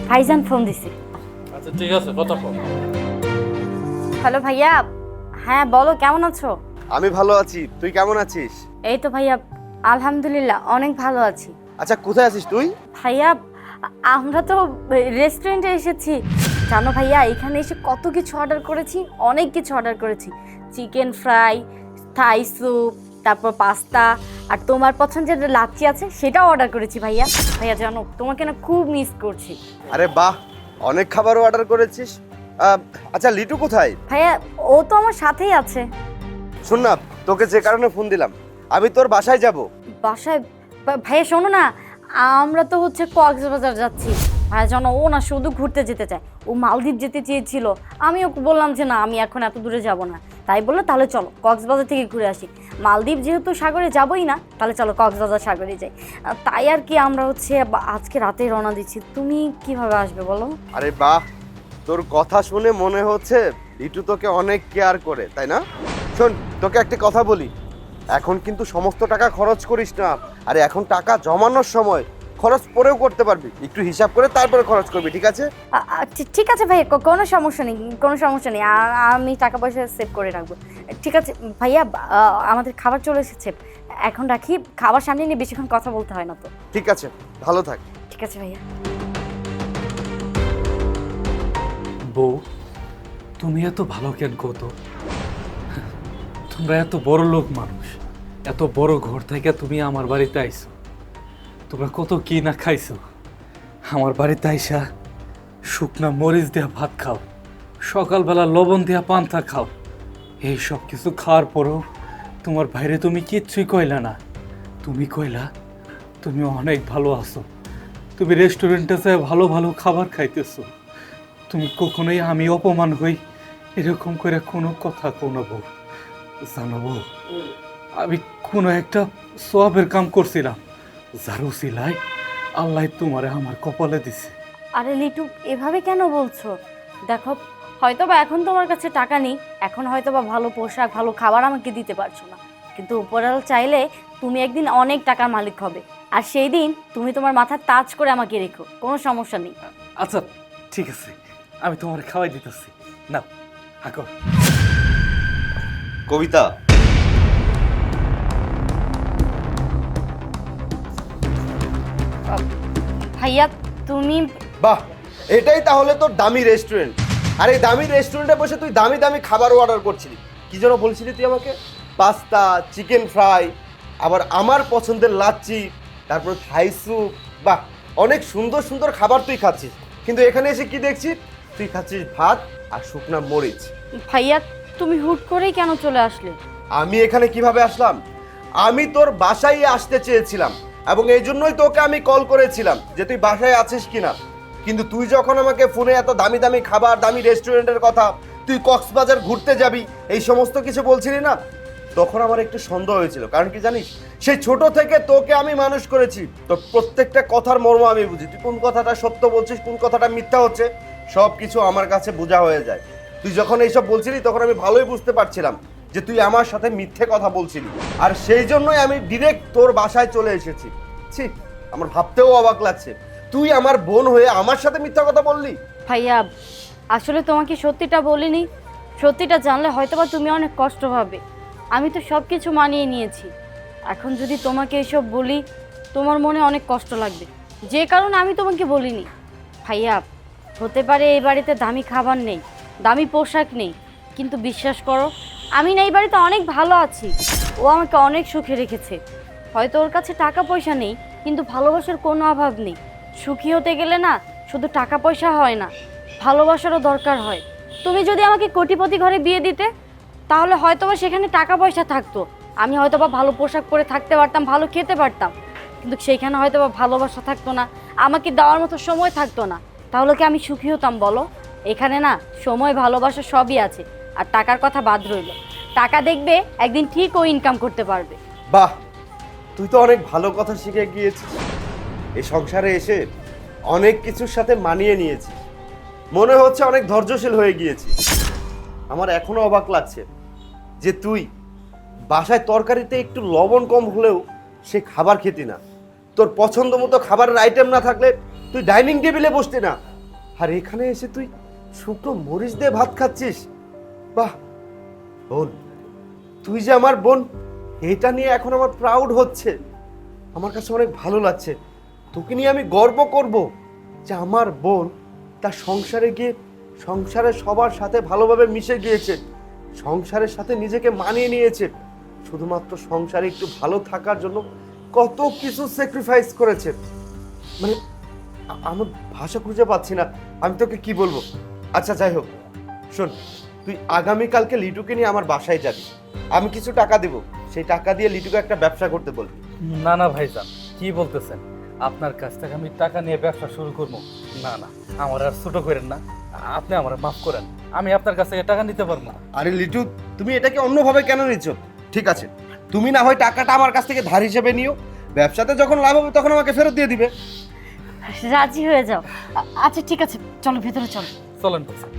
ভাইজান ফোন দিছে। আচ্ছা ঠিক আছে, কথা বল। হ্যালো ভাইয়া, হ্যাঁ বলো কেমন আছো? আমি ভালো আছি, তুই কেমন আছিস? এই তো ভাইয়া, আলহামদুলিল্লাহ অনেক ভালো আছি। আচ্ছা কোথায় আছিস তুই? ভাইয়া আমরা তো রেস্টুরেন্টে এসেছি। জানো ভাইয়া, এখানে এসে কত কিছু অর্ডার করেছি, অনেক কিছু অর্ডার করেছি। চিকেন ফ্রাই, থাই স্যুপ, তারপর পাস্তা, আর তোমার পছন্দের যে লাচ্ছি আছে সেটাও অর্ডার করেছি ভাইয়া। ভাইয়া জানো তোমাকে না খুব মিস করছি। আরে বাহ, অনেক খাবারও অর্ডার করেছিস। আচ্ছা লিটু কোথায়? ভাইয়া ও তো আমার সাথেই আছে। শোন না, তোকে যে কারণে ফোন দিলাম, আমি তোর বাসায় যাব। বাসায়? ভাইয়া শোনো না, আমরা তো হচ্ছে কক্সবাজার যাচ্ছি। ভাইয়া জানো ও না শুধু ঘুরতে যেতে চায়, ও মালদ্বীপ যেতে চেয়েছিল। আমি ওকে বললাম যে না, আমি এখন এত দূরে যাব না। তাই বললো তাহলে চলো কক্সবাজার থেকে ঘুরে আসি। মালদ্বীপ যেহেতু সাগরে যাবোই না, তাহলে চলো কক্সবাজার সাগরে যাই। তাই আর কি আমরা হচ্ছে আজকে রাতে রওনা দিচ্ছি। তুমি কিভাবে আসবে বলো? আরে বাহ, তোর কথা শুনে মনে হচ্ছে লিটু তোকে অনেক কেয়ার করে, তাই না? শোন, তোকে একটা কথা বলি, এখন কিন্তু সমস্ত টাকা খরচ করিস না। আরে এখন টাকা জমানোর সময়, খরচ পরেও করতে পারবি, একটু হিসাব করে তারপরে খরচ করবি, ঠিক আছে? ঠিক আছে ভাইয়া, কোনো সমস্যা নেই, কোনো সমস্যা নেই। আমি টাকা পয়সা সেভ করে রাখবো। ঠিক আছে ভাইয়া, আমাদের খাবার চলে এসেছে, এখন রাখি। খাবার সামনে নিয়ে বেশিক্ষণ কথা বলতে হয় না তো। ঠিক আছে, ভালো থাক। ঠিক আছে ভাইয়া। বউ, তুমি এত ভালো কেন কত? তোমরা এত বড় লোক মানুষ, এত বড় ঘর থেকে তুমি আমার বাড়িতে আইছো, তোমরা কত কি না খাইছো। আমার বাড়িতে আইসা শুকনা মরিচ দেয়া ভাত খাও, সকালবেলা লবণ দেয়া পান্তা খাও। এই সব কিছু খাওয়ার পরেও তোমার বাইরে তুমি কিচ্ছুই কইলা না। তুমি কইলা তুমি অনেক ভালো আছো, তুমি রেস্টুরেন্টে যেয়ে ভালো ভালো খাবার খাইতেছো। তুমি কখনোই আমি অপমান হই এরকম করে কোনো কথা কোনো বউ। জানো বউ, আমি কোনো একটা সওয়াবের কাম করছিলাম, যার উসিলায় আল্লাহ তোমারে আমার কপালে দিছে। আরে লিটু, এভাবে কেন বলছো? দেখো, হয়তোবা এখন তোমার কাছে টাকা নেই, এখন হয়তোবা ভালো পোশাক ভালো খাবার আমাকে দিতে পারছো না, কিন্তু উপরওয়ালা চাইলে তুমি একদিন অনেক টাকার মালিক হবে। আর সেই দিন তুমি তোমার মাথার তাজ করে আমাকে রেখো, কোনো সমস্যা নেই। আচ্ছা ঠিক আছে, আমি তোমার খাওয়াই দিতেছি, না হাকো। কবিতা, ভাইয়া তুমি বাহ, এটাই তাহলে তোর দামি রেস্টুরেন্ট। আর এই দামি রেস্টুরেন্টে বসে তুই দামি দামি খাবারও অর্ডার করছিলি। কি যেন বলছিলি তুই আমাকে? পাস্তা, চিকেন ফ্রাই, আবার আমার পছন্দের লাচ্ছি, তারপর থাই স্যুপ। বাহ, অনেক সুন্দর সুন্দর খাবার তুই খাচ্ছিস, কিন্তু এখানে এসে কি দেখছিস? তুই খাচ্ছিস ভাত আর শুকনা মরিচ। ভাইয়া তুমি হুট করেই কেন চলে আসলে? আমি এখানে কিভাবে আসলাম? আমি তোর বাসায় আসতে চেয়েছিলাম, এবং এই জন্যই তোকে আমি কল করেছিলাম যে তুই বাসায় আছিস কিনা। কিন্তু তুই যখন আমাকে ফোনে এত দামি দামি খাবার, দামি রেস্টুরেন্টের কথা, তুই কক্সবাজার ঘুরতে যাবি, এই সমস্ত কিছু বলছিলি না, তখন আমার একটু সন্দেহ হয়েছিল। কারণ কি জানিস, সেই ছোট থেকে তোকে আমি মানুষ করেছি, তোর প্রত্যেকটা কথার মর্ম আমি বুঝি। তুই কোন কথাটা সত্য বলছিস, কোন কথাটা মিথ্যা হচ্ছে, সব কিছু আমার কাছে বোঝা হয়ে যায়। তুই যখন এইসব বলছিলি তখন আমি ভালোই বুঝতে পারছিলাম যে তুই আমার সাথে মিথ্যে কথা বলছিলি। আর সেই জন্যই আমি ডিরেক্ট তোর বাসায় চলে এসেছি। ছি, আমার ভাবতেও অবাক লাগছে, তুই আমার বোন হয়ে আমার সাথে মিথ্যা কথা বললি। ভাইয়া আসলে তোমাকে সত্যিটা বলিনি, সত্যিটা জানলে হয়তোবা তুমি অনেক কষ্ট পাবে। আমি তো সব কিছু মানিয়ে নিয়েছি, এখন যদি তোমাকে এসব বলি তোমার মনে অনেক কষ্ট লাগবে, যে কারণে আমি তোমাকে বলিনি। ভাইয়া হতে পারে এই বাড়িতে দামি খাবার নেই, দামি পোশাক নেই, কিন্তু বিশ্বাস করো আমি না এই বাড়িতে অনেক ভালো আছি। ও আমাকে অনেক সুখে রেখেছে। হয়তো ওর কাছে টাকা পয়সা নেই, কিন্তু ভালোবাসার কোনো অভাব নেই। সুখী হতে গেলে না শুধু টাকা পয়সা হয় না, ভালোবাসারও দরকার হয়। তুমি যদি আমাকে কোটিপতি ঘরে বিয়ে দিতে, তাহলে হয়তোবা সেখানে টাকা পয়সা থাকতো, আমি হয়তোবা ভালো পোশাক পরে থাকতে পারতাম, ভালো খেতে পারতাম, কিন্তু সেইখানে হয়তোবা ভালোবাসা থাকতো না, আমাকে দেওয়ার মতো সময় থাকতো না। তাহলে কি আমি সুখী হতাম বলো? এখানে না সময় ভালোবাসা সবই আছে, আর টাকার কথা বাদ রইল। টাকা দেখবে একদিন ঠিক ও ইনকাম করতে পারবে। বাহ, তুই তো অনেক ভালো কথা শিখে গিয়েছিস। এই সংসারে এসে অনেক কিছুর সাথে মানিয়ে নিয়েছিস, মনে হচ্ছে অনেক ধৈর্যশীল হয়ে গিয়েছিস। আমার এখনো অবাক লাগছে যে তুই বাসায় তরকারিতে একটু লবণ কম হলেও সে খাবার খেতি না। তোর পছন্দ মতো খাবারের আইটেম না থাকলে তুই ডাইনিং টেবিলে বসতি না, আর এখানে এসে তুই শুকনো মরিচ দিয়ে ভাত খাচ্ছিস। বাহ বোন, তুই যে আমার বোন, এটা নিয়ে এখন আমার প্রাউড হচ্ছে। আমার কাছে অনেক ভালো লাগছে। তোকে নিয়ে আমি গর্ব করব যে আমার বোন তার সংসারে গিয়ে সংসারের সবার সাথে ভালোভাবে মিশে গিয়েছে, সংসারের সাথে নিজেকে মানিয়ে নিয়েছে, শুধুমাত্র সংসারে একটু ভালো থাকার জন্য কত কিছু স্যাক্রিফাইস করেছে। মানে আমার ভাষা খুঁজে পাচ্ছি না, আমি তোকে কি বলবো। আচ্ছা যাই হোক, শোন, তুই আগামীকালকে লিটুকে নিয়ে আমার বাসায় যাবি। আমি কিছু টাকা দেব, সেই টাকা দিয়ে লিটুকে একটা ব্যবসা করতে বলবি। না না ভাইজান, কি বলতেছেন? আপনার কাছ থেকে আমি টাকা নিয়ে ব্যবসা শুরু করবো? না না, আমার আর ছোট করেন না, আপনি আমার মাফ করেন, আমি আপনার কাছ থেকে টাকা নিতে পারবো না। আরে লিটু, তুমি এটাকে অন্যভাবে কেন নিচ্ছ? ঠিক আছে, তুমি না হয় টাকাটা আমার কাছ থেকে ধার হিসেবে নিও, ব্যবসাতে যখন লাভ হবে তখন আমাকে ফেরত দিয়ে দিবে। রাজি হয়ে যাও। আচ্ছা ঠিক আছে, চলো ভেতরে চলো। চলেন ভাইজান।